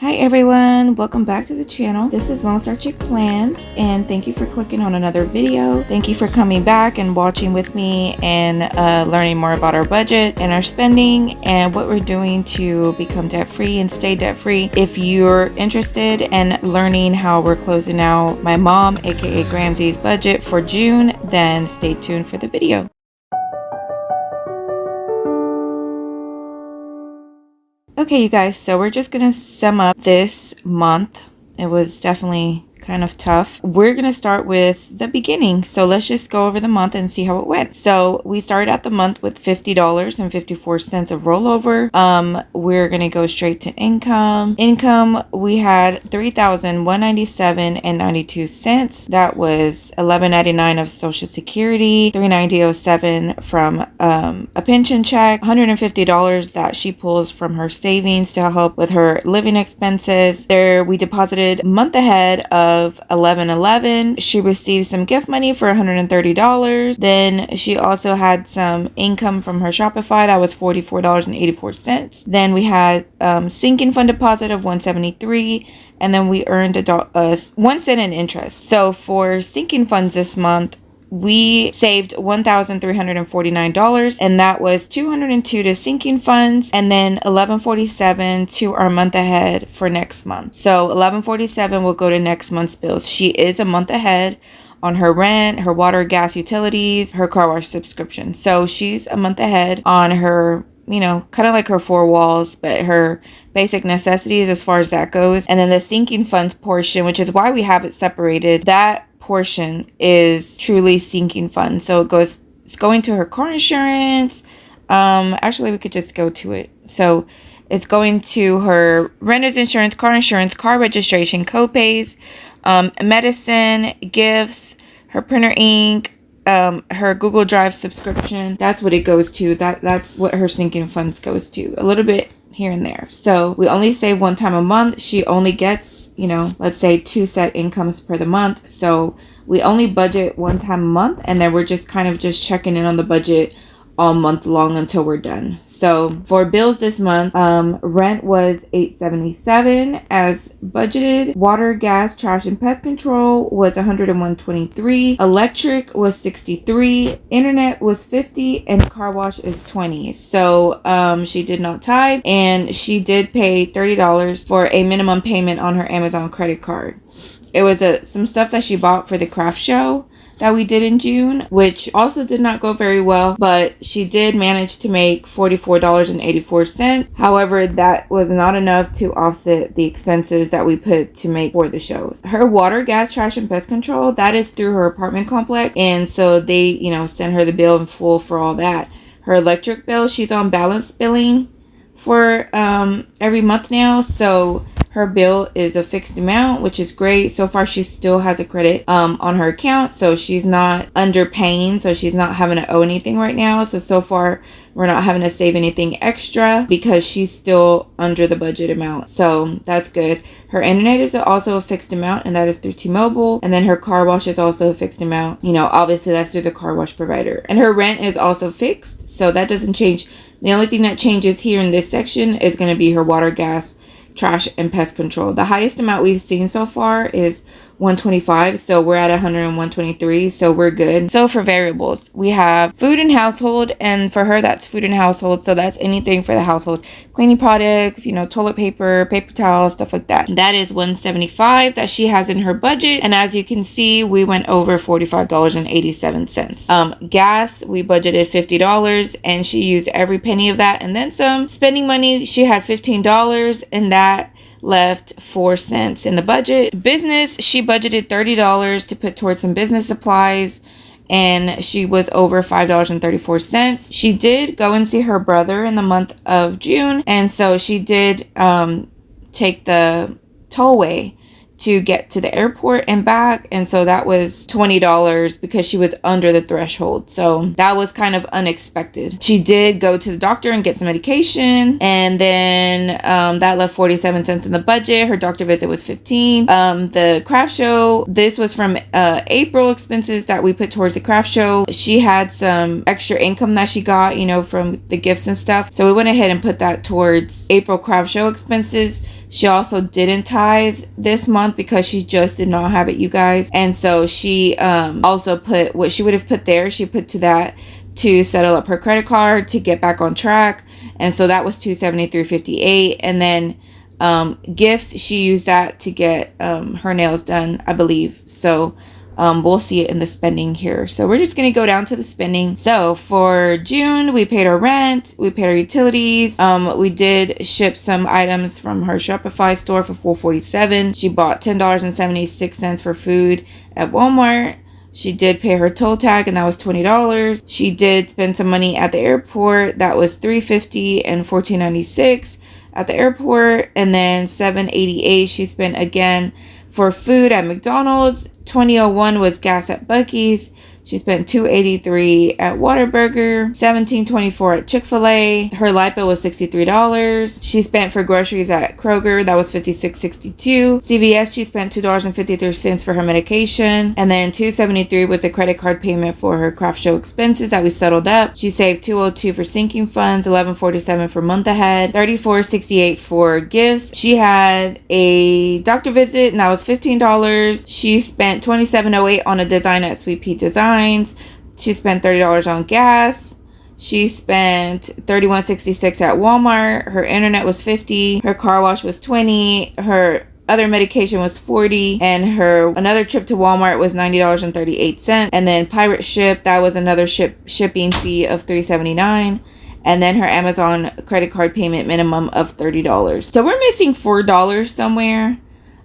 Hi everyone, welcome back to the channel. This is Lone Star Chick Plans, and thank you for clicking on another video. Thank you for coming back and watching with me and learning more about our budget and our spending and what we're doing to become debt free and stay debt free. If you're interested in learning how we're closing out my mom, aka Gramzee's budget for June, then stay tuned for the video. Okay, you guys, so we're just gonna sum up this month. It was definitely kind of tough. We're gonna start with the beginning. So let's just go over the month and see how it went. So we started out the month with $50.54 of rollover. We're gonna go straight to income. We had $3,197.92. That was $11.99 of Social Security, $390.07 from a pension check, $150 that she pulls from her savings to help with her living expenses. There we deposited a month ahead of 11/11. She received some gift money for $130. Then she also had some income from her Shopify. That was $44.84. Then we had sinking fund deposit of $173, and then we earned $1 in interest. So for sinking funds this month, we saved $1,349, and that was $202 to sinking funds and then $1147 to our month ahead for next month. So $1147 will go to next month's bills. She is a month ahead on her rent, her water, gas, utilities, her car wash subscription. So she's a month ahead on her, kind of like her four walls, but her basic necessities as far as that goes. And then the sinking funds portion, which is why we have it separated, that portion is truly sinking funds. So it's going to her car insurance. Actually, we could just go to it. So it's going to her renter's insurance, car registration, co-pays, medicine, gifts, her printer ink, her Google Drive subscription. That's what it goes to. That's what her sinking funds goes to. A little bit here and there. So we only save one time a month. She only gets, let's say 2 set incomes per the month. So we only budget one time a month, and then we're just kind of just checking in on the budget all month long until we're done. So for bills this month, rent was $877 as budgeted. Water, gas, trash, and pest control was $101.23. Electric was $63. Internet was $50, and car wash is $20. So she did not tithe, and she did pay $30 for a minimum payment on her Amazon credit card. It was some stuff that she bought for the craft show that we did in June, which also did not go very well, but she did manage to make $44.84. However, that was not enough to offset the expenses that we put to make for the shows. Her water, gas, trash, and pest control, that is through her apartment complex, and so they, send her the bill in full for all that. Her electric bill, she's on balance billing for every month now, so her bill is a fixed amount, which is great. So far, she still has a credit on her account, so she's not underpaying, so she's not having to owe anything right now. So far, we're not having to save anything extra because she's still under the budget amount. So that's good. Her internet is also a fixed amount, and that is through T-Mobile. And then her car wash is also a fixed amount. Obviously that's through the car wash provider. And her rent is also fixed, so that doesn't change. The only thing that changes here in this section is going to be her water, gas, trash, and pest control. The highest amount we've seen so far is $125, so we're at $123, so we're good. So for variables, we have food and household, and for her that's food and household, so that's anything for the household, cleaning products, toilet paper, paper towels, stuff like that. That is $175 that she has in her budget, and as you can see, we went over $45.87. Gas, we budgeted $50, and she used every penny of that and then some. Spending money, she had $15, and that left 4 cents in the budget. Business, she budgeted $30 to put towards some business supplies, and she was over $5.34. She did go and see her brother in the month of June, and so she did take the tollway to get to the airport and back, and so that was $20 because she was under the threshold. So that was kind of unexpected. She did go to the doctor and get some medication, and then that left 47 cents in the budget. Her doctor visit was 15. The craft show, this was from April expenses that we put towards the craft show. She had some extra income that she got, you know, from the gifts and stuff, so we went ahead and put that towards April craft show expenses. She also didn't tithe this month because she just did not have it, you guys. And so she also put what she would have put there, she put to that to settle up her credit card to get back on track. And so that was $273.58. And then gifts, she used that to get her nails done, I believe. So we'll see it in the spending here. So we're just going to go down to the spending. So for June, we paid our rent, we paid our utilities. We did ship some items from her Shopify store for $4.47. She bought $10.76 for food at Walmart. She did pay her toll tag, and that was $20. She did spend some money at the airport. That was $3.50 and $14.96 at the airport. And then $7.88 she spent again for food at McDonald's. $20.01 was gas at Buc-ee's. She spent $2.83 at Whataburger, $17.24 at Chick-fil-A. Her light bill was $63. She spent for groceries at Kroger. That was $56.62. CVS, she spent $2.53 for her medication. And then $2.73 was the credit card payment for her craft show expenses that we settled up. She saved $2.02 for sinking funds, $11.47 for month ahead, $34.68 for gifts. She had a doctor visit, and that was $15. She spent $27.08 on a design at Sweet Pea Designs. She spent $30 on gas. She spent $31.66 at Walmart. Her internet was $50. Her car wash was $20. Her other medication was $40. And her another trip to Walmart was $90.38. And then Pirate Ship, that was another shipping fee of $3.79. And then her Amazon credit card payment minimum of $30. So we're missing $4 somewhere.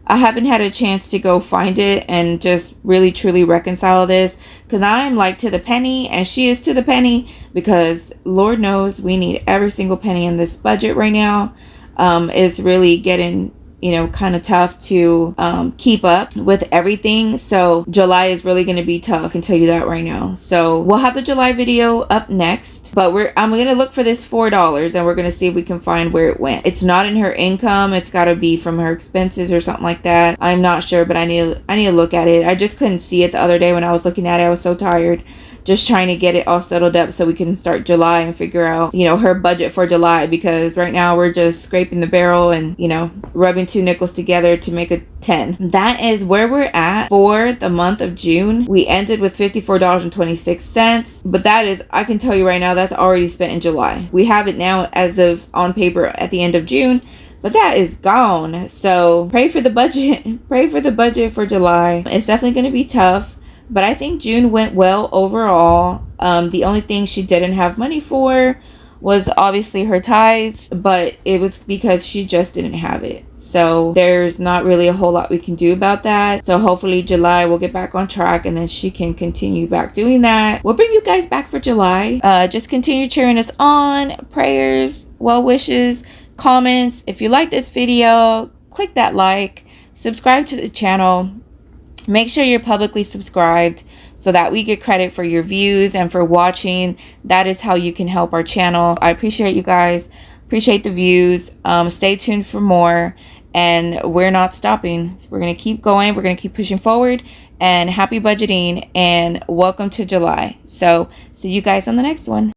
I haven't had a chance to go find it and just really truly reconcile this, because I'm like to the penny and she is to the penny, because Lord knows we need every single penny in this budget right now. It's really getting, you know, kind of tough to keep up with everything. So July is really going to be tough, I can tell you that right now. So we'll have the July video up next, but I'm going to look for this $4 and we're going to see if we can find where it went. It's not in her income. It's got to be from her expenses or something like that. I'm not sure, but I need to look at it. I just couldn't see it the other day when I was looking at it. I was so tired, just trying to get it all settled up so we can start July and figure out, you know, her budget for July, because right now we're just scraping the barrel and, you know, rubbing two nickels together to make a 10. That is where we're at for the month of June. We ended with $54.26, but that is, I can tell you right now, that's already spent in July. We have it now as of on paper at the end of June, but that is gone. So pray for the budget. Pray for the budget for July. It's definitely going to be tough, but I think June went well overall. The only thing she didn't have money for was obviously her tithes, but it was because she just didn't have it. So there's not really a whole lot we can do about that. So hopefully July will get back on track and then she can continue back doing that. We'll bring you guys back for July. Just continue cheering us on. Prayers, well wishes, comments. If you like this video, click that like, subscribe to the channel. Make sure you're publicly subscribed so that we get credit for your views and for watching. That is how you can help our channel. I appreciate you guys. Appreciate the views. Stay tuned for more. And we're not stopping. We're going to keep going. We're going to keep pushing forward. And happy budgeting and welcome to July. So see you guys on the next one.